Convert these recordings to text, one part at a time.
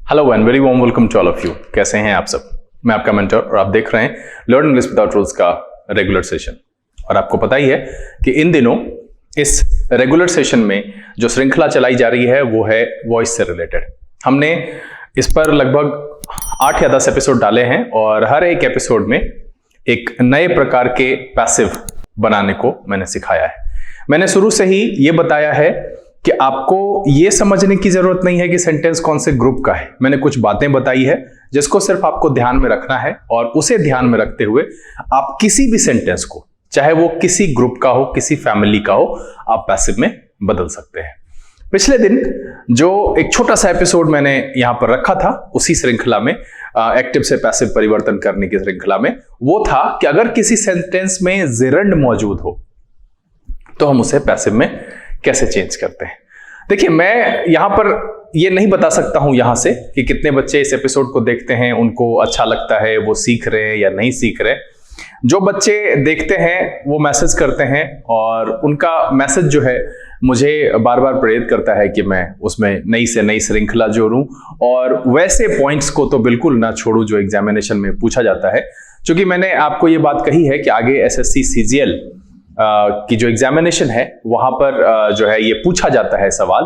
Hello and very warm welcome to all of you. कैसे हैं आप सब? मैं आपका मेंटर और आप देख रहे हैं लर्न इंग्लिश विदाउट रूल्स का रेगुलर सेशन। और आपको पता ही है कि इन दिनों इस रेगुलर सेशन में जो श्रृंखला चलाई जा रही है वो है वॉइस से रिलेटेड। हमने इस पर लगभग 8 या 10 एपिसोड डाले हैं और हर एक एपिसोड में एक नए प्रकार के पैसिव बनाने को मैंने सिखाया है। मैंने शुरू से ही ये बताया है कि आपको ये समझने की जरूरत नहीं है कि सेंटेंस कौन से ग्रुप का है। मैंने कुछ बातें बताई है जिसको सिर्फ आपको ध्यान में रखना है और उसे ध्यान में रखते हुए आप किसी भी सेंटेंस को, चाहे वो किसी ग्रुप का हो, किसी फैमिली का हो, आप पैसिव में बदल सकते हैं। पिछले दिन जो एक छोटा सा एपिसोड मैंने यहां पर रखा था उसी श्रृंखला में, एक्टिव से पैसिव परिवर्तन करने की श्रृंखला में, वो था कि अगर किसी सेंटेंस में जेरंड मौजूद हो तो हम उसे पैसिव में कैसे चेंज करते हैं। देखिए, मैं यहां पर ये नहीं बता सकता हूं यहां से कि कितने बच्चे इस एपिसोड को देखते हैं, उनको अच्छा लगता है, वो सीख रहे हैं या नहीं सीख रहे। जो बच्चे देखते हैं वो मैसेज करते हैं और उनका मैसेज जो है मुझे बार बार प्रेरित करता है कि मैं उसमें नई से नई श्रृंखला जोड़ूं और वैसे पॉइंट्स को तो बिल्कुल ना छोड़ूं जो एग्जामिनेशन में पूछा जाता है। क्योंकि मैंने आपको ये बात कही है कि आगे एसएससी सीजीएल की जो एग्जामिनेशन है वहां पर जो है ये पूछा जाता है सवाल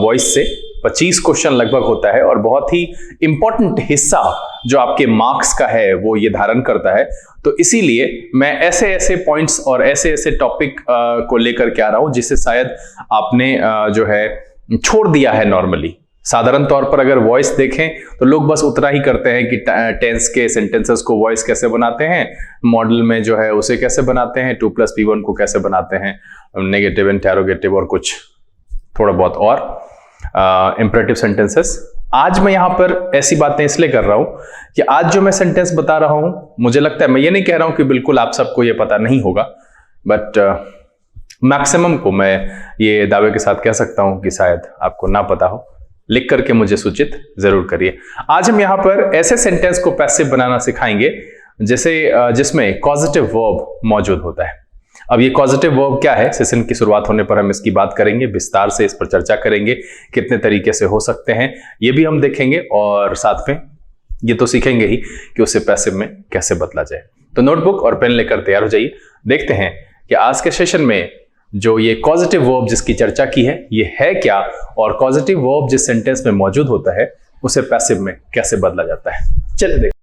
वॉइस से। 25 क्वेश्चन लगभग होता है और बहुत ही इंपॉर्टेंट हिस्सा जो आपके मार्क्स का है वो ये धारण करता है। तो इसीलिए मैं ऐसे ऐसे पॉइंट्स और ऐसे ऐसे टॉपिक को लेकर के आ रहा हूं जिसे शायद आपने जो है छोड़ दिया है नॉर्मली। साधारण तौर पर अगर वॉइस देखें तो लोग बस उतना ही करते हैं कि टेंस के सेंटेंसेस को वॉइस कैसे बनाते हैं, मॉडल में जो है उसे कैसे बनाते हैं, 2+P1 को कैसे बनाते हैं, नेगेटिव, इंटेरोगेटिव और कुछ थोड़ा बहुत और इंपरेटिव सेंटेंसेस। आज मैं यहां पर ऐसी बातें इसलिए कर रहा हूं कि आज जो मैं सेंटेंस बता रहा हूं, मुझे लगता है, मैं ये नहीं कह रहा हूं कि बिल्कुल आप सबको ये पता नहीं होगा, बट मैक्सिमम को मैं ये दावे के साथ कह सकता हूं कि शायद आपको ना पता हो। लिख करके मुझे सूचित जरूर करिए। आज हम यहां पर ऐसे सेंटेंस को पैसिव बनाना सिखाएंगे जैसे जिसमें कॉजेटिव वर्ब मौजूद होता है। अब ये कॉजेटिव वर्ब क्या है, सेशन की शुरुआत होने पर हम इसकी बात करेंगे, विस्तार से इस पर चर्चा करेंगे, कितने तरीके से हो सकते हैं ये भी हम देखेंगे और साथ में ये तो सीखेंगे ही कि उसे पैसिव में कैसे बदला जाए। तो नोटबुक और पेन लेकर तैयार हो जाइए। देखते हैं कि आज के सेशन में जो ये कॉजेटिव वर्ब जिसकी चर्चा की है ये है क्या, और कॉजेटिव वर्ब जिस सेंटेंस में मौजूद होता है उसे पैसिव में कैसे बदला जाता है। चलिए देखते।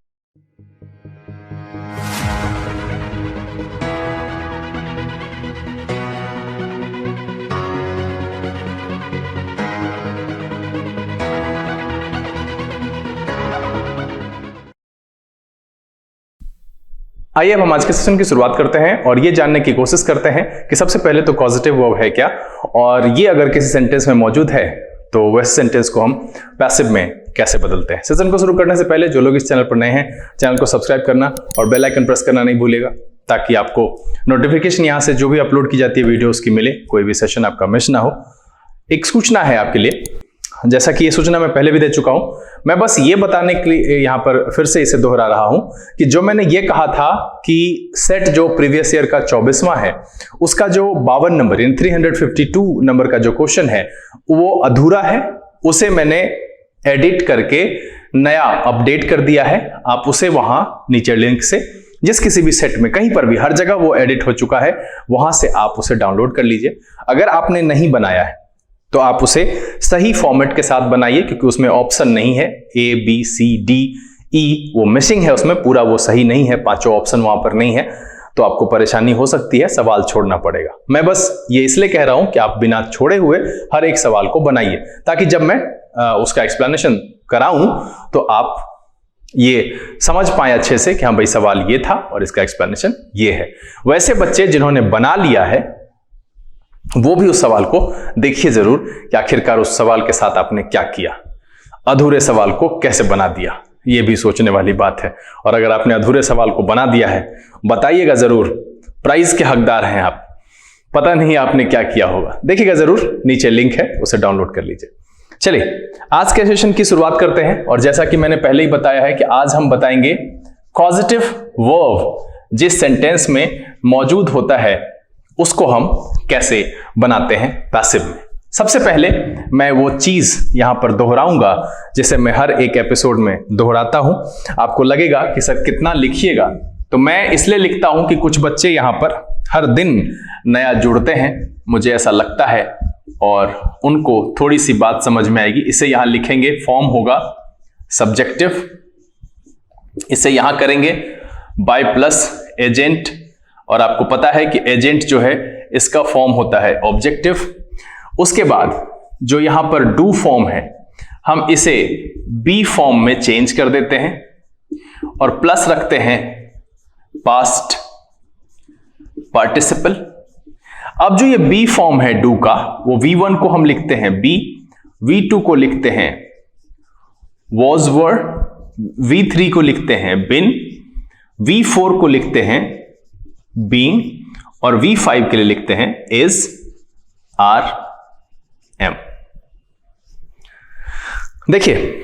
आइए अब हम आज के सेशन की शुरुआत करते हैं और ये जानने की कोशिश करते हैं कि सबसे पहले तो कॉजेटिव वर्ब है क्या, और ये अगर किसी सेंटेंस में मौजूद है तो वैसे सेंटेंस को हम पैसिव में कैसे बदलते हैं। सेशन को शुरू करने से पहले जो लोग इस चैनल पर नए हैं, चैनल को सब्सक्राइब करना और बेल आइकन प्रेस करना नहीं भूलिएगा, ताकि आपको नोटिफिकेशन यहाँ से जो भी अपलोड की जाती है वीडियो उसकी मिले, कोई भी सेशन आपका मिस ना हो। एक सूचना है आपके लिए, जैसा कि ये सूचना मैं पहले भी दे चुका हूं, मैं बस ये बताने के लिए यहां पर फिर से इसे दोहरा रहा हूं कि जो मैंने ये कहा था कि सेट जो प्रीवियस ईयर का 24वां है उसका जो 52 नंबर यानी 352 नंबर का जो क्वेश्चन है वो अधूरा है। उसे मैंने एडिट करके नया अपडेट कर दिया है। आप उसे वहां नीचे लिंक से जिस किसी भी सेट में कहीं पर भी हर जगह वो एडिट हो चुका है, वहां से आप उसे डाउनलोड कर लीजिए। अगर आपने नहीं बनाया है तो आप उसे सही फॉर्मेट के साथ बनाइए, क्योंकि उसमें ऑप्शन नहीं है ABCDE, वो मिसिंग है, उसमें पूरा वो सही नहीं है, 5 ऑप्शन वहां पर नहीं है, तो आपको परेशानी हो सकती है, सवाल छोड़ना पड़ेगा। मैं बस ये इसलिए कह रहा हूं कि आप बिना छोड़े हुए हर एक सवाल को बनाइए, ताकि जब मैं उसका एक्सप्लेनेशन कराऊं तो आप ये समझ पाए अच्छे से कि हाँ भाई सवाल ये था और इसका एक्सप्लेनेशन ये है। वैसे बच्चे जिन्होंने बना लिया है वो भी उस सवाल को देखिए जरूर कि आखिरकार उस सवाल के साथ आपने क्या किया, अधूरे सवाल को कैसे बना दिया, ये भी सोचने वाली बात है। और अगर आपने अधूरे सवाल को बना दिया है बताइएगा जरूर, प्राइज के हकदार हैं आप। पता नहीं आपने क्या किया होगा, देखिएगा जरूर, नीचे लिंक है, उसे डाउनलोड कर लीजिए। चलिए आज के सेशन की शुरुआत करते हैं और जैसा कि मैंने पहले ही बताया है कि आज हम बताएंगे कॉजेटिव वर्ब जिस सेंटेंस में मौजूद होता है उसको हम कैसे बनाते हैं पैसिव में। सबसे पहले मैं वो चीज यहां पर दोहराऊंगा जिसे मैं हर एक एपिसोड में दोहराता हूं। आपको लगेगा कि सर कितना लिखिएगा, तो मैं इसलिए लिखता हूं कि कुछ बच्चे यहां पर हर दिन नया जुड़ते हैं, मुझे ऐसा लगता है, और उनको थोड़ी सी बात समझ में आएगी। इसे यहां लिखेंगे, फॉर्म होगा सब्जेक्टिव, इसे यहां करेंगे बाय प्लस एजेंट, और आपको पता है कि एजेंट जो है इसका फॉर्म होता है ऑब्जेक्टिव। उसके बाद जो यहां पर डू फॉर्म है हम इसे बी फॉर्म में चेंज कर देते हैं और प्लस रखते हैं पास्ट पार्टिसिपल। अब जो ये बी फॉर्म है डू का, वो V1 को हम लिखते हैं बी, V2 को लिखते हैं वॉज वर, V3 को लिखते हैं बिन, V4 को लिखते हैं बीइंग, और V5 के लिए लिखते हैं इज, आर, एम। देखिए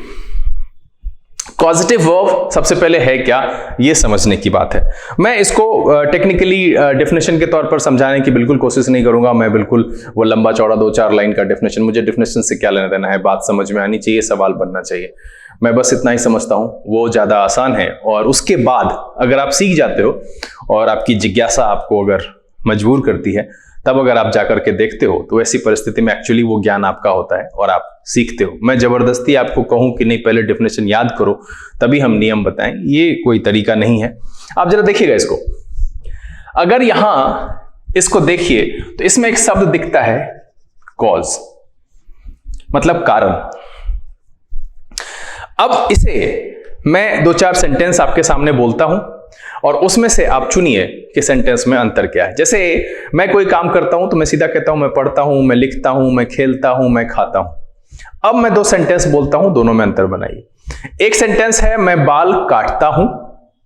कॉजेटिव वर्ब सबसे पहले है क्या, ये समझने की बात है। मैं इसको टेक्निकली डेफिनेशन के तौर पर समझाने की बिल्कुल कोशिश नहीं करूंगा। मैं बिल्कुल वो लंबा चौड़ा 2-4 लाइन का डेफिनेशन, मुझे डेफिनेशन से क्या लेना देना है, बात समझ में आनी चाहिए, सवाल बनना चाहिए। मैं बस इतना ही समझता हूं, वो ज्यादा आसान है। और उसके बाद अगर आप सीख जाते हो और आपकी जिज्ञासा आपको अगर मजबूर करती है, तब अगर आप जाकर के देखते हो तो ऐसी परिस्थिति में एक्चुअली वो ज्ञान आपका होता है और आप सीखते हो। मैं जबरदस्ती आपको कहूं कि नहीं पहले डेफिनेशन याद करो तभी हम नियम बताएं, ये कोई तरीका नहीं है। आप जरा देखिएगा इसको, अगर यहां इसको देखिए तो इसमें एक शब्द दिखता है कॉज, मतलब कारण। अब इसे मैं 2-4 सेंटेंस आपके सामने बोलता हूं और उसमें से आप चुनिए कि सेंटेंस में अंतर क्या है। जैसे मैं कोई काम करता हूं तो मैं सीधा कहता हूं मैं पढ़ता हूं, मैं लिखता हूं, मैं खेलता हूं, मैं खाता हूं। अब मैं 2 सेंटेंस बोलता हूं, दोनों में अंतर बनाइए। एक सेंटेंस है मैं बाल काटता हूं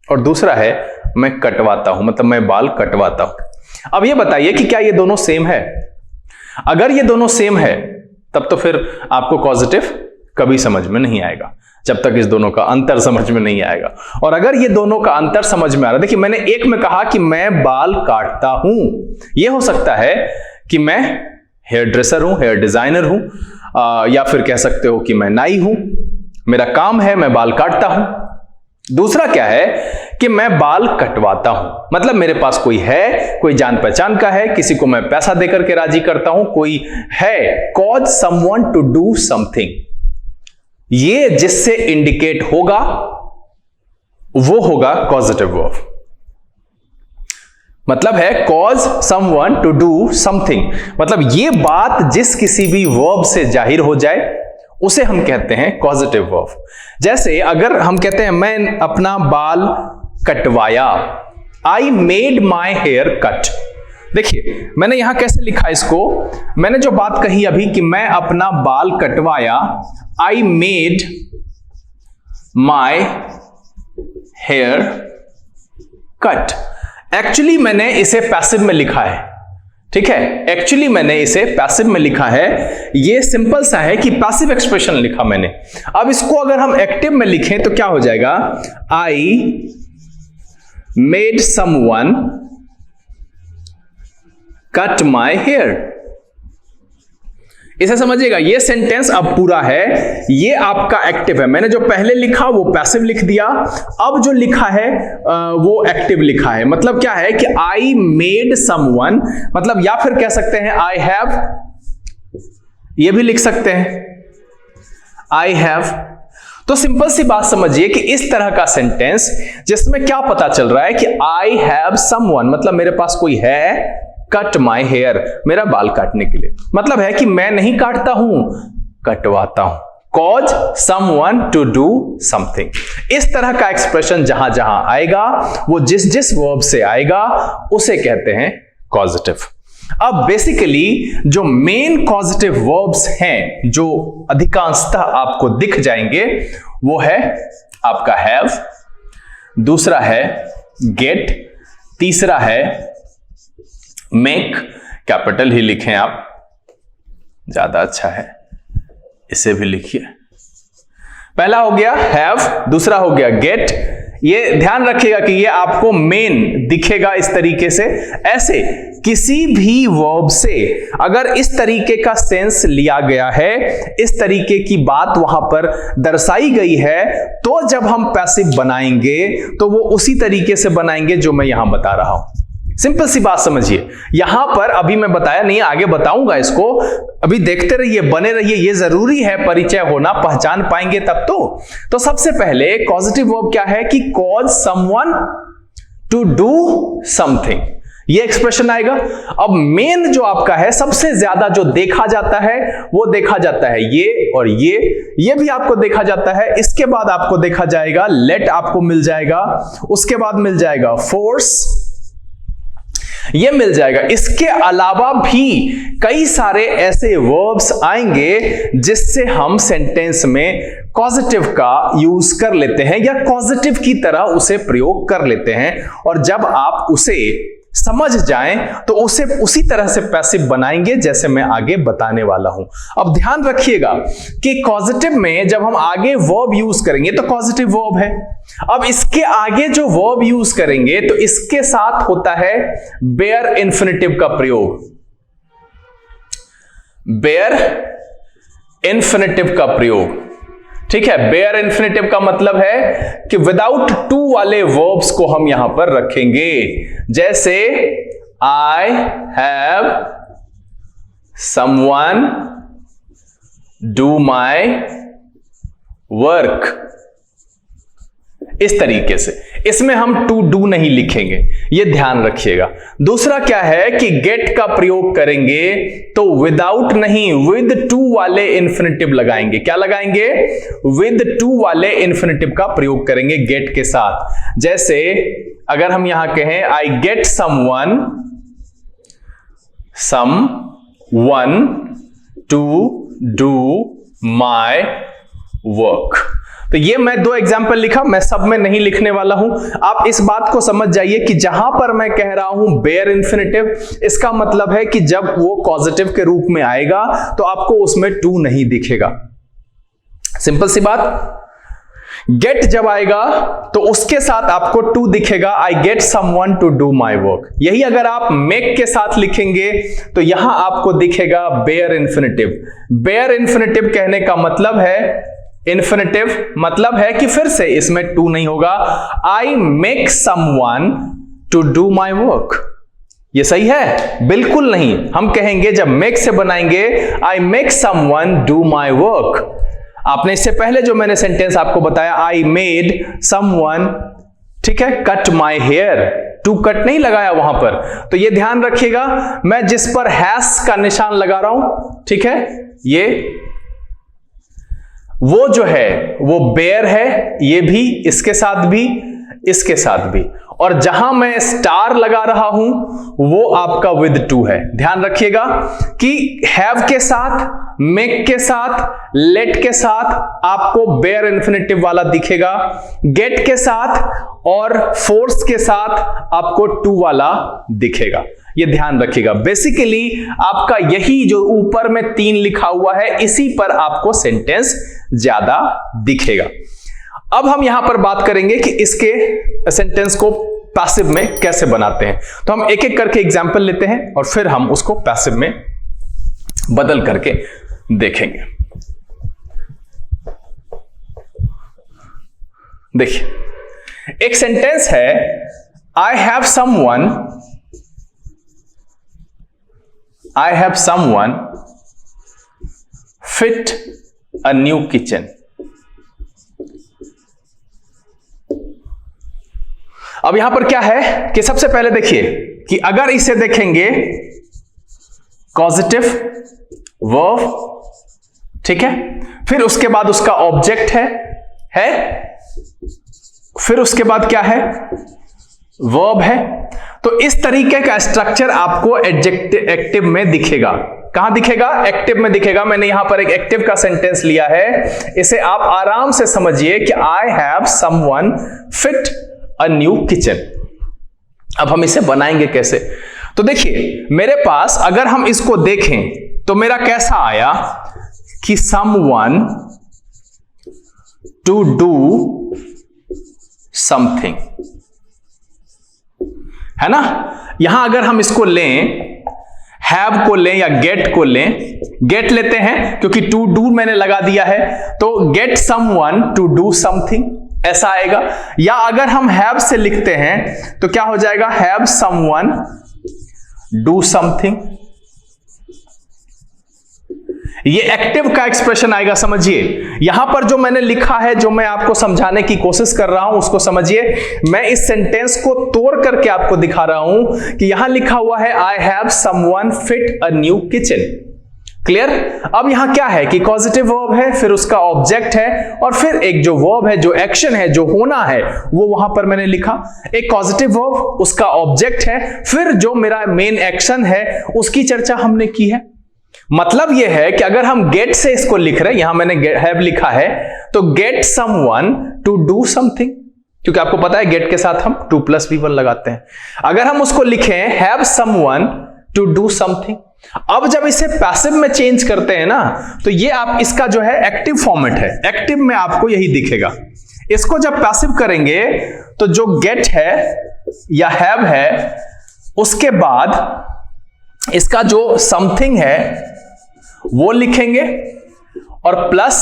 और दूसरा है मैं कटवाता हूं, मतलब मैं बाल कटवाता हूं। अब ये बताइए कि क्या ये दोनों सेम है? अगर ये दोनों सेम है तब तो फिर आपको कॉजेटिव कभी समझ में नहीं आएगा, जब तक इस दोनों का अंतर समझ में नहीं आएगा। और अगर ये दोनों का अंतर समझ में आ रहा, देखिए मैंने एक में कहा कि मैं बाल काटता हूं, यह हो सकता है कि मैं हेयर ड्रेसर हूं, हेयर डिजाइनर हूं, या फिर कह सकते हो कि मैं नाई हूं, मेरा काम है मैं बाल काटता हूं। दूसरा क्या है कि मैं बाल कटवाता हूं, मतलब मेरे पास कोई है, कोई जान पहचान का है, किसी को मैं पैसा देकर के राजी करता हूं, कोई है, cause someone to do something. ये जिससे इंडिकेट होगा वो होगा कॉजेटिव वर्ब, मतलब है cause someone to do something, मतलब ये बात जिस किसी भी वर्ब से जाहिर हो जाए उसे हम कहते हैं कॉजेटिव वर्ब। जैसे अगर हम कहते हैं मैं अपना बाल कटवाया, I made my haircut. देखिए मैंने यहां कैसे लिखा इसको, मैंने जो बात कही अभी कि मैं अपना बाल कटवाया, I made my haircut. Actually मैंने इसे पैसिव में लिखा है, ठीक है, एक्चुअली मैंने इसे पैसिव में लिखा है। ये सिंपल सा है कि पैसिव एक्सप्रेशन लिखा मैंने। अब इसको अगर हम एक्टिव में लिखें तो क्या हो जाएगा, I made someone cut my hair. इसे समझिएगा, ये सेंटेंस अब पूरा है, ये आपका एक्टिव है। मैंने जो पहले लिखा वो पैसिव लिख दिया, अब जो लिखा है वो एक्टिव लिखा है। मतलब क्या है कि आई मेड समवन, मतलब या फिर कह सकते हैं आई हैव, ये भी लिख सकते हैं आई हैव। तो सिंपल सी बात समझिए कि इस तरह का सेंटेंस जिसमें क्या पता चल रहा है कि आई हैव समवन, मतलब मेरे पास कोई है, कट माई हेयर, मेरा बाल काटने के लिए, मतलब है कि मैं नहीं काटता हूं, कटवाता हूं। Cause someone to do something. इस तरह का एक्सप्रेशन जहां जहां आएगा, वो जिस जिस वर्ब से आएगा उसे कहते हैं कॉजेटिव। अब बेसिकली जो मेन कॉजेटिव वर्ब्स हैं, जो अधिकांशतः आपको दिख जाएंगे, वो है आपका हैव, दूसरा है गेट, तीसरा है मेक, कैपिटल ही लिखें आप, ज्यादा अच्छा है, इसे भी लिखिए। पहला हो गया हैव, दूसरा हो गया गेट। ये ध्यान रखिएगा कि ये आपको मेन दिखेगा इस तरीके से, ऐसे किसी भी वर्ब से अगर इस तरीके का सेंस लिया गया है, इस तरीके की बात वहां पर दर्शाई गई है, तो जब हम पैसिव बनाएंगे तो वो उसी तरीके से बनाएंगे जो मैं यहां बता रहा हूं। सिंपल सी बात समझिए, यहां पर अभी मैं बताया नहीं, आगे बताऊंगा इसको, अभी देखते रहिए, बने रहिए, ये जरूरी है परिचय होना, पहचान पाएंगे तब तो सबसे पहले कॉजेटिव वर्ब क्या है कि cause someone to do something, ये एक्सप्रेशन आएगा। अब मेन जो आपका है, सबसे ज्यादा जो देखा जाता है वो देखा जाता है ये और ये भी आपको देखा जाता है। इसके बाद आपको देखा जाएगा लेट, आपको मिल जाएगा, उसके बाद मिल जाएगा फोर्स, ये मिल जाएगा। इसके अलावा भी कई सारे ऐसे वर्ब्स आएंगे जिससे हम सेंटेंस में कॉजेटिव का यूज कर लेते हैं या कॉजेटिव की तरह उसे प्रयोग कर लेते हैं, और जब आप उसे समझ जाएं तो उसे उसी तरह से पैसिव बनाएंगे जैसे मैं आगे बताने वाला हूं। अब ध्यान रखिएगा कि कॉजेटिव में जब हम आगे वर्ब यूज करेंगे तो कॉजेटिव वर्ब है, अब इसके आगे जो वर्ब यूज करेंगे तो इसके साथ होता है बेयर इंफिनिटिव का प्रयोग। बेयर इंफिनिटिव का प्रयोग, ठीक है। बेयर इंफिनिटिव का मतलब है कि विदाउट टू वाले वर्ब्स को हम यहां पर रखेंगे, जैसे I have someone do my work, इस तरीके से। इसमें हम टू डू नहीं लिखेंगे, ये ध्यान रखिएगा। दूसरा क्या है कि गेट का प्रयोग करेंगे तो विदाउट नहीं, विद टू वाले इंफिनिटिव लगाएंगे। क्या लगाएंगे? विद टू वाले इंफिनिटिव का प्रयोग करेंगे गेट के साथ। जैसे अगर हम यहां कहें I get someone to do my work, तो ये मैं दो एग्जाम्पल लिखा, मैं सब में नहीं लिखने वाला हूं। आप इस बात को समझ जाइए कि जहां पर मैं कह रहा हूं बेयर इंफिनिटिव, इसका मतलब है कि जब वो कॉजेटिव के रूप में आएगा तो आपको उसमें टू नहीं दिखेगा। सिंपल सी बात। गेट जब आएगा तो उसके साथ आपको टू दिखेगा, I get someone to do my work. यही अगर आप मेक के साथ लिखेंगे तो यहां आपको दिखेगा बेयर इंफिनिटिव। बेयर इंफिनिटिव कहने का मतलब है, इंफिनिटिव मतलब है कि फिर से इसमें टू नहीं होगा, I make someone to do my work. ये सही है? बिल्कुल नहीं। हम कहेंगे जब मेक से बनाएंगे आई make someone do my work. आपने इससे पहले जो मैंने सेंटेंस आपको बताया, आई मेड समवन, ठीक है, cut my hair, to cut नहीं लगाया वहां पर। तो ये ध्यान रखिएगा, मैं जिस पर हैश का निशान लगा रहा हूं, ठीक है, ये वो जो है वो बेयर है, ये भी, इसके साथ भी, इसके साथ भी। और जहां मैं स्टार लगा रहा हूं वो आपका विद टू है। ध्यान रखिएगा कि हैव के साथ, मेक के साथ, लेट के साथ आपको बेयर इंफिनिटिव वाला दिखेगा, गेट के साथ और फोर्स के साथ आपको टू वाला दिखेगा। ये ध्यान रखिएगा। बेसिकली आपका यही जो ऊपर में 3 लिखा हुआ है, इसी पर आपको सेंटेंस ज्यादा दिखेगा। अब हम यहां पर बात करेंगे कि इसके सेंटेंस को पैसिव में कैसे बनाते हैं। तो हम एक एक करके एग्जांपल लेते हैं और फिर हम उसको पैसिव में बदल करके देखेंगे। देखिए, एक सेंटेंस है, I have someone fit a new kitchen. अब यहां पर क्या है कि सबसे पहले देखिए कि अगर इसे देखेंगे कॉजेटिव वर्ब, ठीक है, फिर उसके बाद उसका ऑब्जेक्ट है, फिर उसके बाद क्या है? वर्ब है। तो इस तरीके का स्ट्रक्चर आपको एक्टिव में दिखेगा। कहां दिखेगा? एक्टिव में दिखेगा। मैंने यहां पर एक एक्टिव का सेंटेंस लिया है, इसे आप आराम से समझिए कि I have someone fit a new kitchen. अब हम इसे बनाएंगे कैसे? तो देखिए, मेरे पास अगर हम इसको देखें तो मेरा कैसा आया कि समवन टू डू समथिंग। है ना। यहां अगर हम इसको लें, हैव को लें या गेट को लें, गेट लेते हैं क्योंकि टू डू मैंने लगा दिया है, तो get someone to do something ऐसा आएगा। या अगर हम हैव से लिखते हैं तो क्या हो जाएगा, हैव समवन डू समथिंग। ये एक्टिव का एक्सप्रेशन आएगा, समझिए। यहां पर जो मैंने लिखा है, जो मैं आपको समझाने की कोशिश कर रहा हूं उसको समझिए। मैं इस सेंटेंस को तोड़ करके आपको दिखा रहा हूं कि यहां लिखा हुआ है I have someone fit a new kitchen. Clear. अब यहां क्या है कि कॉजेटिव वर्ब है, फिर उसका ऑब्जेक्ट है, और फिर एक जो वर्ब है, जो एक्शन है, जो होना है, वो वहां पर मैंने लिखा। एक कॉजेटिव वर्ब, उसका ऑब्जेक्ट है, फिर जो मेरा मेन एक्शन है उसकी चर्चा हमने की है। मतलब यह है कि अगर हम गेट से इसको लिख रहे हैं, यहां मैंने हैव लिखा है, तो get someone to do something, क्योंकि आपको पता है गेट के साथ हम 2+V1 लगाते हैं। अगर हम उसको लिखें have someone to do something, अब जब इसे पैसिव में चेंज करते हैं ना, तो ये आप इसका जो है एक्टिव फॉर्मेट है। एक्टिव में आपको यही दिखेगा। इसको जब पैसिव करेंगे तो जो गेट है या हैव है, उसके बाद इसका जो समथिंग है वो लिखेंगे और प्लस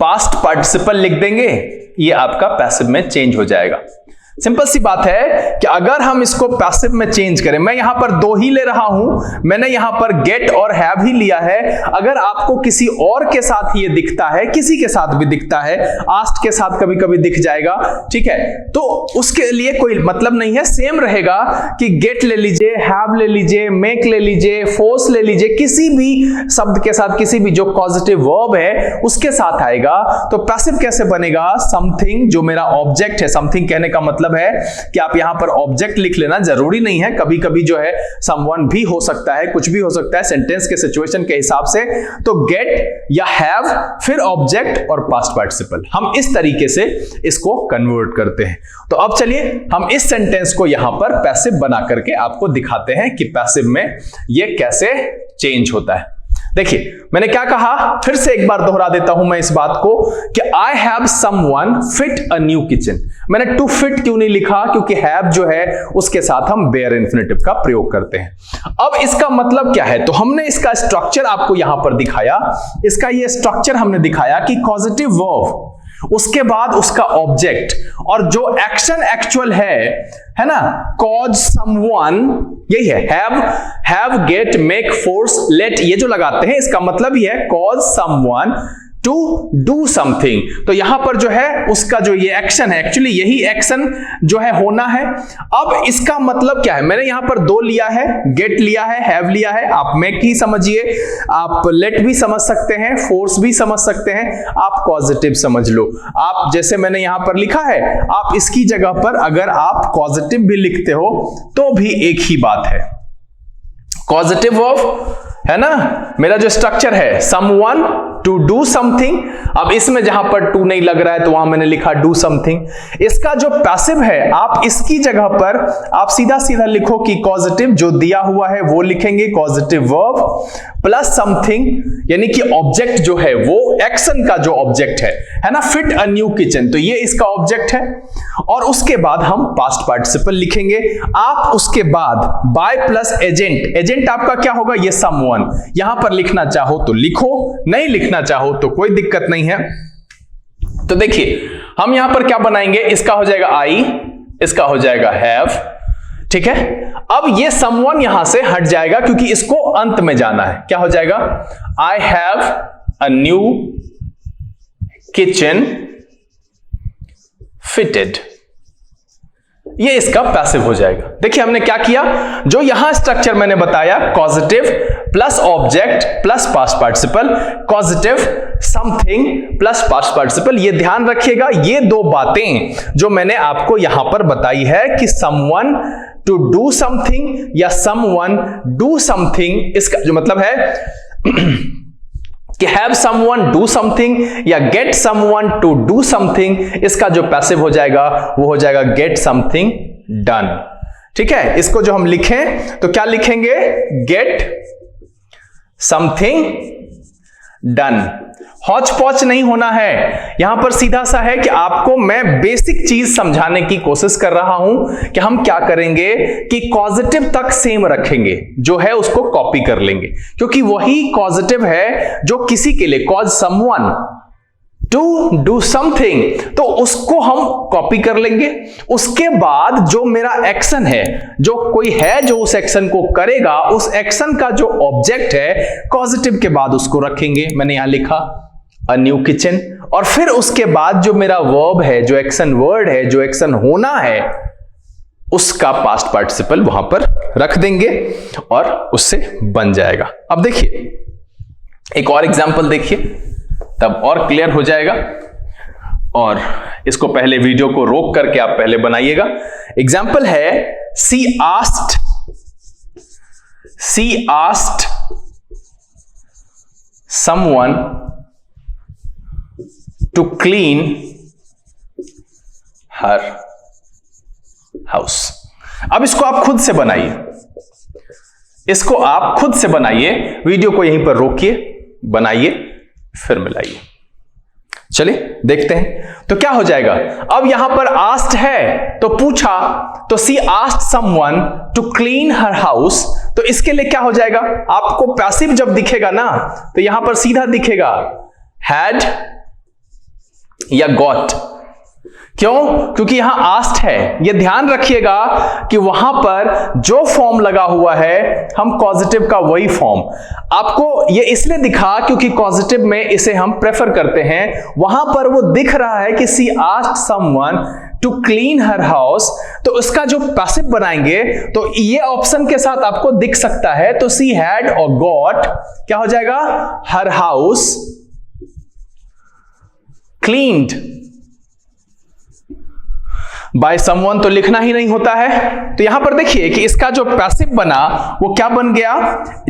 पास्ट पार्टिसिपल लिख देंगे। ये आपका पैसिव में चेंज हो जाएगा। सिंपल सी बात है कि अगर हम इसको पैसिव में चेंज करें, मैं यहां पर दो ही ले रहा हूं, मैंने यहां पर गेट और हैव ही लिया है। अगर आपको किसी और के साथ ये दिखता है, किसी के साथ भी दिखता है, आस्ट के साथ कभी कभी दिख जाएगा, ठीक है, तो उसके लिए कोई मतलब नहीं है। सेम रहेगा कि गेट ले लीजिए, हैव ले लीजिए, मेक ले लीजिए, फोर्स ले लीजिए, किसी भी शब्द के साथ, किसी भी जो पॉजिटिव वर्ब है उसके साथ आएगा। तो पैसिव कैसे बनेगा, समथिंग जो मेरा ऑब्जेक्ट है, समथिंग कहने का मतलब है कि आप यहां पर ऑब्जेक्ट लिख लेना, जरूरी नहीं है, कभी कभी जो है समवन भी हो सकता है, कुछ भी हो सकता है सेंटेंस के सिचुएशन के हिसाब से। तो गेट या हैव, फिर ऑब्जेक्ट और पास्ट पार्टिसिपल, हम इस तरीके से इसको कन्वर्ट करते हैं। तो अब चलिए हम इस सेंटेंस को यहां पर पैसिव बना करके आपको दिखाते हैं कि पैसिव में ये कैसे चेंज होता है। देखिए मैंने क्या कहा, फिर से एक बार दोहरा देता हूं मैं इस बात को कि I have someone fit a new kitchen. मैंने टू फिट क्यों नहीं लिखा, क्योंकि हैव जो है उसके साथ हम बेयर इन्फिनिटिव का प्रयोग करते हैं। अब इसका मतलब क्या है, तो हमने इसका स्ट्रक्चर आपको यहां पर दिखाया। इसका ये स्ट्रक्चर हमने दिखाया कि कॉजेटिव वर्ब, उसके बाद उसका ऑब्जेक्ट, और जो एक्शन एक्चुअल है ना, कॉज समवन, यही है। Have get make force let, ये जो लगाते हैं इसका मतलब ही है cause someone to do something. तो यहां पर जो है उसका जो ये एक्शन है, एक्चुअली यही एक्शन जो है होना है। अब इसका मतलब क्या है, मैंने यहां पर दो लिया है, गेट लिया है, हैव लिया है। आप मेक ही समझिए, आप लेट भी समझ सकते हैं, फोर्स भी समझ सकते हैं, आप पॉजिटिव समझ लो। आप जैसे मैंने यहां पर लिखा है, आप इसकी जगह पर अगर आप पॉजिटिव भी लिखते हो तो भी एक ही बात है। पॉजिटिव वर्ब है ना, मेरा जो स्ट्रक्चर है समवन टू डू समथिंग। अब इसमें जहां पर टू नहीं लग रहा है तो वहां मैंने लिखा डू समथिंग। इसका जो पैसिव है, आप इसकी जगह पर आप सीधा सीधा लिखो कि कॉजेटिव जो दिया हुआ है वो लिखेंगे, कॉजेटिव वर्ब प्लस समथिंग, यानी कि ऑब्जेक्ट जो है वो एक्शन का जो ऑब्जेक्ट है ना, फिट अ न्यू किचन, तो ये इसका ऑब्जेक्ट है। और उसके बाद हम पास्ट पार्टिसिपल लिखेंगे। आप उसके बाद बाय प्लस एजेंट, एजेंट आपका क्या होगा, ये समवन। यहां पर लिखना चाहो तो लिखो, नहीं लिखना चाहो तो कोई दिक्कत नहीं है। तो देखिए हम यहां पर क्या बनाएंगे, इसका हो जाएगा आई, इसका हो जाएगा हैव, ठीक है। अब ये समवन यहां से हट जाएगा क्योंकि इसको अंत में जाना है। क्या हो जाएगा, I have a new kitchen fitted, ये इसका पैसिव हो जाएगा। देखिए हमने क्या किया, जो यहां स्ट्रक्चर मैंने बताया, causative plus object plus past participle, causative something plus past participle. ये ध्यान रखिएगा, ये दो बातें जो मैंने आपको यहां पर बताई है कि समवन टू डू समथिंग या समवन डू समथिंग, इसका जो मतलब है कि हैव समवन डू समथिंग या get someone to do something, इसका जो पैसिव हो जाएगा वो हो जाएगा गेट समथिंग डन। ठीक है, इसको जो हम लिखें तो क्या लिखेंगे, गेट समथिंग डन। हौच पौच नहीं होना है, यहां पर सीधा सा है कि आपको मैं बेसिक चीज समझाने की कोशिश कर रहा हूं कि हम क्या करेंगे कि कॉजेटिव तक सेम रखेंगे, जो है उसको कॉपी कर लेंगे, क्योंकि वही कॉजेटिव है जो किसी के लिए, cause someone to do something, तो उसको हम कॉपी कर लेंगे। उसके बाद जो मेरा एक्शन है, जो कोई है जो उस एक्शन को करेगा, उस एक्शन का जो ऑब्जेक्ट है कॉजेटिव के बाद उसको रखेंगे। मैंने यहां लिखा अ न्यू किचन, और फिर उसके बाद जो मेरा वर्ब है, जो एक्शन वर्ड है, जो एक्शन होना है, उसका पास्ट पार्टिसिपल वहां पर रख देंगे और उससे बन जाएगा। अब देखिए एक और एग्जांपल देखिए, तब और क्लियर हो जाएगा। और इसको पहले वीडियो को रोक करके आप पहले बनाइएगा। एग्जांपल है she asked someone to clean her house. अब इसको आप खुद से बनाइए, इसको आप खुद से बनाइए, वीडियो को यहीं पर रोकिए, बनाइए, फिर मिलाइए। चलिए देखते हैं तो क्या हो जाएगा। अब यहां पर आस्क्ड है तो पूछा, तो she asked someone to clean her house, तो इसके लिए क्या हो जाएगा, आपको पैसिव जब दिखेगा ना तो यहां पर सीधा दिखेगा हैड या गॉट। क्यों? क्योंकि यहां आस्क्ड है। यह ध्यान रखिएगा कि वहां पर जो फॉर्म लगा हुआ है हम कॉजेटिव का वही फॉर्म, आपको यह इसलिए दिखा क्योंकि कॉजेटिव में इसे हम प्रेफर करते हैं। वहां पर वो दिख रहा है कि she asked someone to clean her house, तो उसका जो पैसिव बनाएंगे तो ये ऑप्शन के साथ आपको दिख सकता है। तो सी हैड और गॉट क्या हो जाएगा, हर हाउस क्लीन्ड बाय समवन, तो लिखना ही नहीं होता है। तो यहां पर देखिए कि इसका जो पैसिव बना वो क्या बन गया,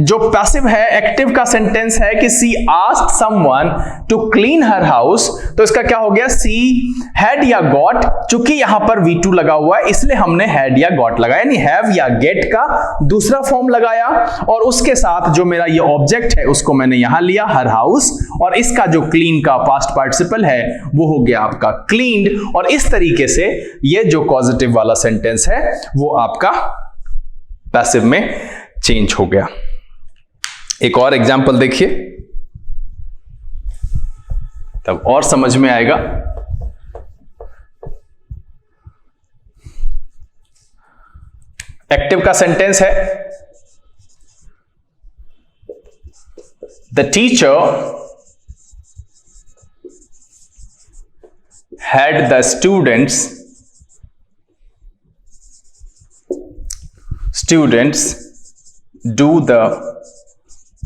जो पैसिव है एक्टिव का सेंटेंस है कि she asked someone to clean her house, तो इसका क्या हो गया, सी हैड या गॉट। चूंकि यहां पर V2 लगा हुआ है इसलिए हमने हैड या गॉट लगाया, यानी हैव या गेट का दूसरा फॉर्म लगाया, और उसके साथ जो मेरा ये ऑब्जेक्ट है उसको मैंने यहां लिया हर हाउस, और इसका जो क्लीन का पास्ट पार्टिसिपल है वो हो गया आपका क्लीन्ड। और इस तरीके से ये जो कॉजेटिव वाला सेंटेंस है वो आपका पैसिव में चेंज हो गया। एक और एग्जांपल देखिए, तब और समझ में आएगा। एक्टिव का सेंटेंस है the teacher had the students do the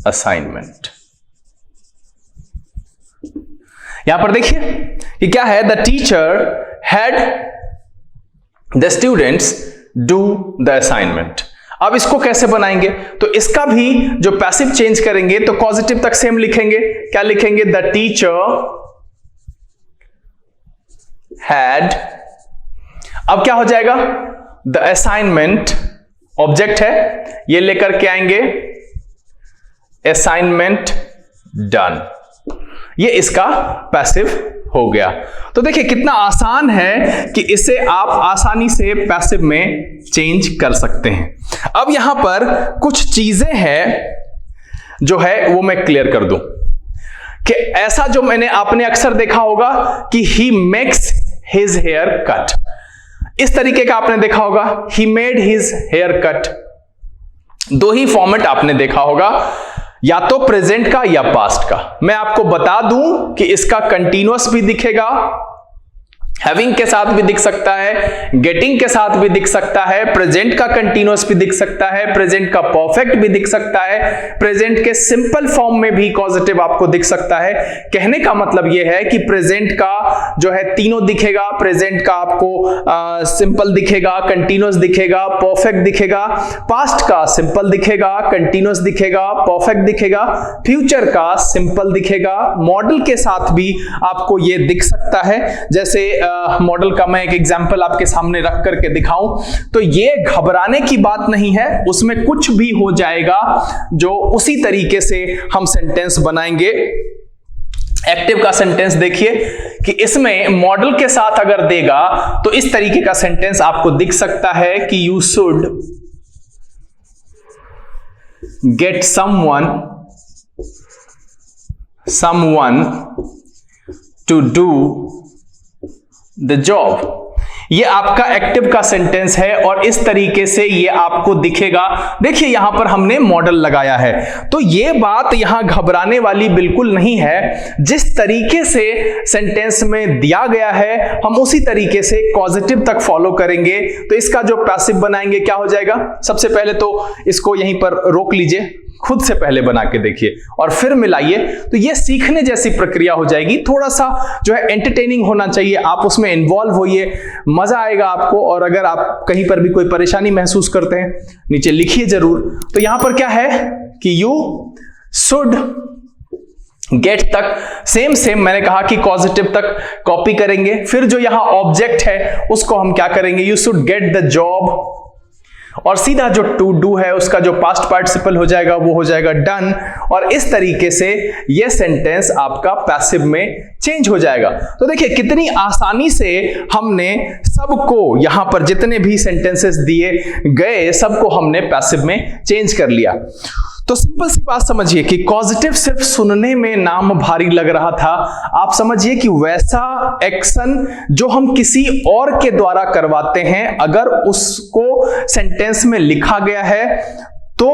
assignment। यहां पर देखिए कि क्या है, the teacher had the students do the assignment। अब इसको कैसे बनाएंगे, तो इसका भी जो पैसिव चेंज करेंगे तो पॉजिटिव तक सेम लिखेंगे। क्या लिखेंगे, द टीचर had, अब क्या हो जाएगा, द असाइनमेंट ऑब्जेक्ट है, ये लेकर के आएंगे असाइनमेंट डन, ये इसका पैसिव हो गया। तो देखिए कितना आसान है कि इसे आप आसानी से पैसिव में चेंज कर सकते हैं। अब यहां पर कुछ चीजें हैं जो है वो मैं क्लियर कर दूं कि ऐसा जो आपने अक्सर देखा होगा कि he makes his hair cut, इस तरीके का आपने देखा होगा, he made his hair cut. दो ही फॉर्मेट आपने देखा होगा, या तो प्रेजेंट का या पास्ट का। मैं आपको बता दूं कि इसका कंटीन्यूअस भी दिखेगा, हैविंग के साथ भी दिख सकता है, गेटिंग के साथ भी दिख सकता है, प्रेजेंट का कंटीन्यूअस भी दिख सकता है, प्रेजेंट का परफेक्ट भी दिख सकता है, प्रेजेंट के सिंपल फॉर्म में भी कॉजेटिव आपको दिख सकता है। कहने का मतलब यह है कि प्रेजेंट का जो है तीनों दिखेगा, प्रेजेंट का आपको सिंपल दिखेगा, कंटीन्यूअस दिखेगा, परफेक्ट दिखेगा, पास्ट का सिंपल दिखेगा, कंटीन्यूअस दिखेगा, परफेक्ट दिखेगा, फ्यूचर का सिंपल दिखेगा, मॉडल के साथ भी आपको यह दिख सकता है। जैसे मॉडल का मैं एक एग्जांपल आपके सामने रख करके दिखाऊं तो ये घबराने की बात नहीं है, उसमें कुछ भी हो जाएगा, जो उसी तरीके से हम सेंटेंस बनाएंगे। एक्टिव का सेंटेंस देखिए कि इसमें मॉडल के साथ अगर देगा तो इस तरीके का सेंटेंस आपको दिख सकता है कि you should get someone to do the job। ये आपका एक्टिव का सेंटेंस है और इस तरीके से ये आपको दिखेगा। देखिए यहां पर हमने मॉडल लगाया है, तो ये बात यहां घबराने वाली बिल्कुल नहीं है। जिस तरीके से सेंटेंस में दिया गया है हम उसी तरीके से कॉजेटिव तक फॉलो करेंगे। तो इसका जो पैसिव बनाएंगे क्या हो जाएगा, सबसे पहले तो इसको यहीं पर रोक लीजिए, खुद से पहले बना के देखिए और फिर मिलाइए, तो ये सीखने जैसी प्रक्रिया हो जाएगी। थोड़ा सा जो है एंटरटेनिंग होना चाहिए, आप उसमें इन्वॉल्व होइए, मजा आएगा आपको। और अगर आप कहीं पर भी कोई परेशानी महसूस करते हैं नीचे लिखिए जरूर। तो यहां पर क्या है कि यू शुड गेट तक सेम मैंने कहा कि कॉजेटिव तक कॉपी करेंगे। फिर जो यहां ऑब्जेक्ट है उसको हम क्या करेंगे, you should get the job, और सीधा जो टू डू है उसका जो पास्ट पार्टिसिपल हो जाएगा वो हो जाएगा डन। और इस तरीके से ये सेंटेंस आपका पैसिव में चेंज हो जाएगा। तो देखिए कितनी आसानी से हमने सबको, यहां पर जितने भी सेंटेंसेस दिए गए सबको हमने पैसिव में चेंज कर लिया। तो सिंपल सी बात समझिए कि कॉजेटिव सिर्फ सुनने में नाम भारी लग रहा था, आप समझिए कि वैसा एक्शन जो हम किसी और के द्वारा करवाते हैं अगर उसको सेंटेंस में लिखा गया है तो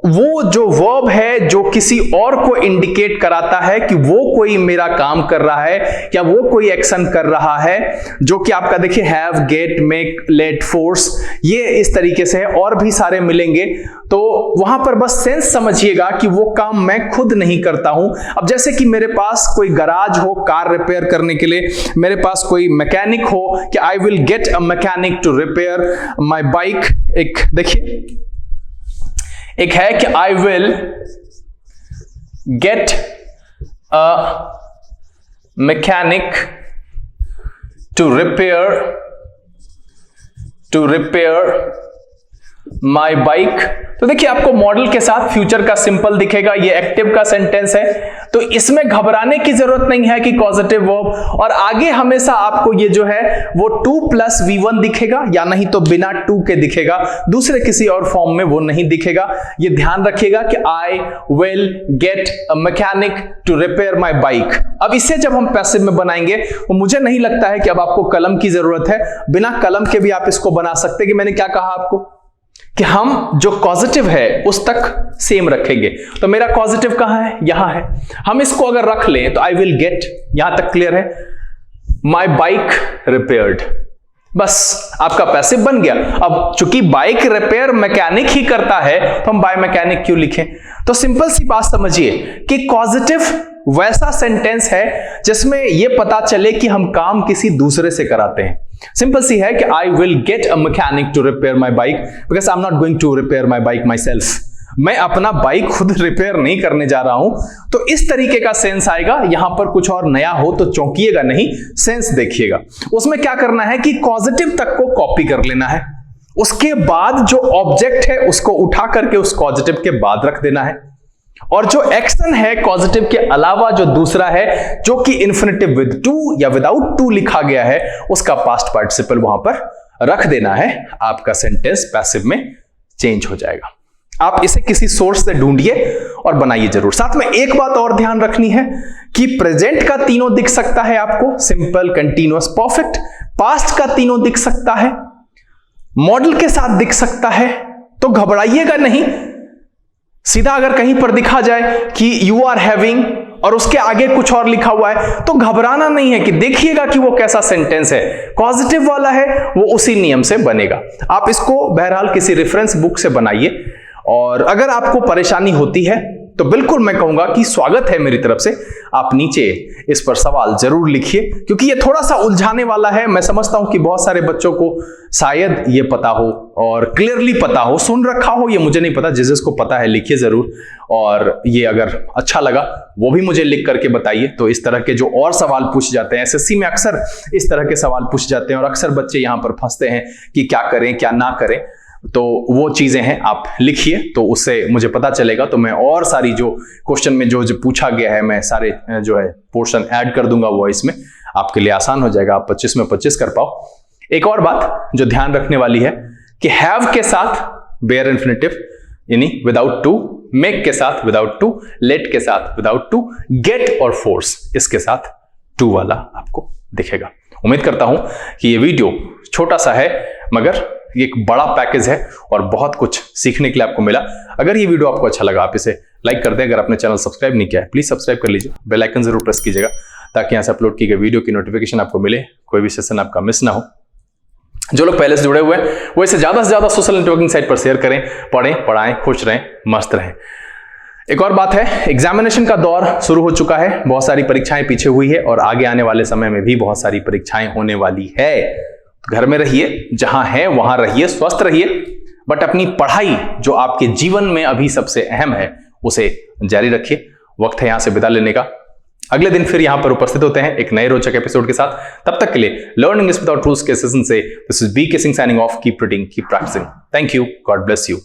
वो जो वर्ब है जो किसी और को इंडिकेट कराता है कि वो कोई मेरा काम कर रहा है या वो कोई एक्शन कर रहा है, जो कि आपका देखिए have, get, make, let, force, ये इस तरीके से है, और भी सारे मिलेंगे। तो वहां पर बस सेंस समझिएगा कि वो काम मैं खुद नहीं करता हूं। अब जैसे कि मेरे पास कोई गराज हो कार रिपेयर करने के लिए, मेरे पास कोई मैकेनिक हो कि I will get a mechanic to repair my bike. एक देखिए एक है कि I will get a mechanic to repair my bike. तो देखिए आपको मॉडल के साथ फ्यूचर का सिंपल दिखेगा, ये एक्टिव का सेंटेंस है, तो इसमें घबराने की जरूरत नहीं है कि कॉजेटिव वर्ब। और आगे हमेशा आपको ये जो है वो 2 + V1 दिखेगा, या नहीं तो बिना 2 के दिखेगा, दूसरे किसी और फॉर्म में वो नहीं दिखेगा। ये ध्यान रखिएगा कि I will get a mechanic to repair my bike. अब इसे जब हम पैसिव में बनाएंगे तो मुझे नहीं लगता है कि अब आपको कलम की जरूरत है, बिना कलम के भी आप इसको बना सकते हैं। कि मैंने क्या कहा आपको कि हम जो पॉजिटिव है उस तक सेम रखेंगे। तो मेरा पॉजिटिव कहां है, यहां है। हम इसको अगर रख लें तो आई विल गेट, यहां तक क्लियर है, माई बाइक रिपेयर्ड, बस आपका पैसिव बन गया। अब चूंकि बाइक रिपेयर मैकेनिक ही करता है तो हम बाय मैकेनिक क्यों लिखें। तो सिंपल सी बात समझिए कि पॉजिटिव वैसा सेंटेंस है जिसमें यह पता चले कि हम काम किसी दूसरे से कराते हैं। सिंपल सी है कि I will get a mechanic to repair my bike because I am not going to repair my bike myself. मैं अपना बाइक खुद रिपेयर नहीं करने जा रहा हूं। तो इस तरीके का सेंस आएगा। यहां पर कुछ और नया हो तो चौंकिएगा नहीं, सेंस देखिएगा। उसमें क्या करना है कि पॉजिटिव तक को कॉपी कर लेना है, उसके बाद जो ऑब्जेक्ट है उसको उठा करके उस पॉजिटिव के बाद रख देना है, और जो एक्शन है पॉजिटिव के अलावा जो दूसरा है जो कि इन्फिनिटिव विद टू या विदाउट टू लिखा गया है उसका पास्ट पार्टिसिपल वहां पर रख देना है। आपका सेंटेंस पैसिव में चेंज हो जाएगा। आप इसे किसी सोर्स से ढूंढिए और बनाइए जरूर। साथ में एक बात और ध्यान रखनी है कि प्रेजेंट का तीनों दिख सकता है आपको, सिंपल, कंटीन्यूअस, परफेक्ट। पास्ट का तीनों दिख सकता है, मॉडल के साथ दिख सकता है। तो घबराइएगा नहीं। सीधा अगर कहीं पर दिखा जाए कि यू आर हैविंग और उसके आगे कुछ और लिखा हुआ है तो घबराना नहीं है, कि देखिएगा कि वो कैसा सेंटेंस है। पॉजिटिव वाला है वो उसी नियम से बनेगा। आप इसको बहरहाल किसी रेफरेंस बुक से बनाइए। और अगर आपको परेशानी होती है तो बिल्कुल मैं कहूंगा कि स्वागत है मेरी तरफ से, आप नीचे इस पर सवाल जरूर लिखिए, क्योंकि ये थोड़ा सा उलझाने वाला है। मैं समझता हूं कि बहुत सारे बच्चों को शायद ये पता हो और क्लियरली पता हो, सुन रखा हो, ये मुझे नहीं पता। जिसको पता है लिखिए जरूर। और ये अगर अच्छा लगा वो भी मुझे लिख करके बताइए। तो इस तरह के जो और सवाल पूछ जाते हैं, एसएससी में अक्सर इस तरह के सवाल पूछ जाते हैं और अक्सर बच्चे यहां पर फंसते हैं कि क्या करें क्या ना करें। तो वो चीजें हैं आप लिखिए, तो उससे मुझे पता चलेगा, तो मैं और सारी जो क्वेश्चन में जो पूछा गया है मैं सारे जो है पोर्शन ऐड कर दूंगा वॉइस में, आपके लिए आसान हो जाएगा, आप 25 में 25 कर पाओ। एक और बात जो ध्यान रखने वाली है कि हैव के साथ बेयर इन्फिनिटिव यानी विदाउट टू, मेक के साथ विदाउट टू, लेट के साथ विदाउट टू, गेट और फोर्स इसके साथ टू वाला आपको दिखेगा। उम्मीद करता हूं कि ये वीडियो छोटा सा है मगर ये एक बड़ा पैकेज है और बहुत कुछ सीखने के लिए आपको मिला। अगर ये वीडियो आपको अच्छा लगा आप इसे लाइक कर दें, अगर आपने चैनल सब्सक्राइब नहीं किया है प्लीज सब्सक्राइब कर लीजिए, बेल आइकन जरूर प्रेस कीजिएगा ताकि यहां से अपलोड की गई वीडियो की नोटिफिकेशन आपको मिले, कोई भी सेशन आपका मिस ना हो। जो लोग पहले से जुड़े हुए हैं वो इसे ज्यादा से ज्यादा सोशल नेटवर्किंग साइट पर शेयर करें, पढ़ें, पढ़ाएं, खुश रहें, मस्त रहें। एक और बात है, एग्जामिनेशन का दौर शुरू हो चुका है, बहुत सारी परीक्षाएं पीछे हुई है और आगे आने वाले समय में भी बहुत सारी परीक्षाएं होने वाली है। घर में रहिए, जहां है वहां रहिए, स्वस्थ रहिए, बट अपनी पढ़ाई जो आपके जीवन में अभी सबसे अहम है उसे जारी रखिए। वक्त है यहां से विदा लेने का। अगले दिन फिर यहां पर उपस्थित होते हैं एक नए रोचक एपिसोड के साथ। तब तक के लिए लर्न इंग्लिश विदाउट रूल्स के सेशन से this is B K Singh signing off. Keep reading, keep practising. Thank you, God bless you.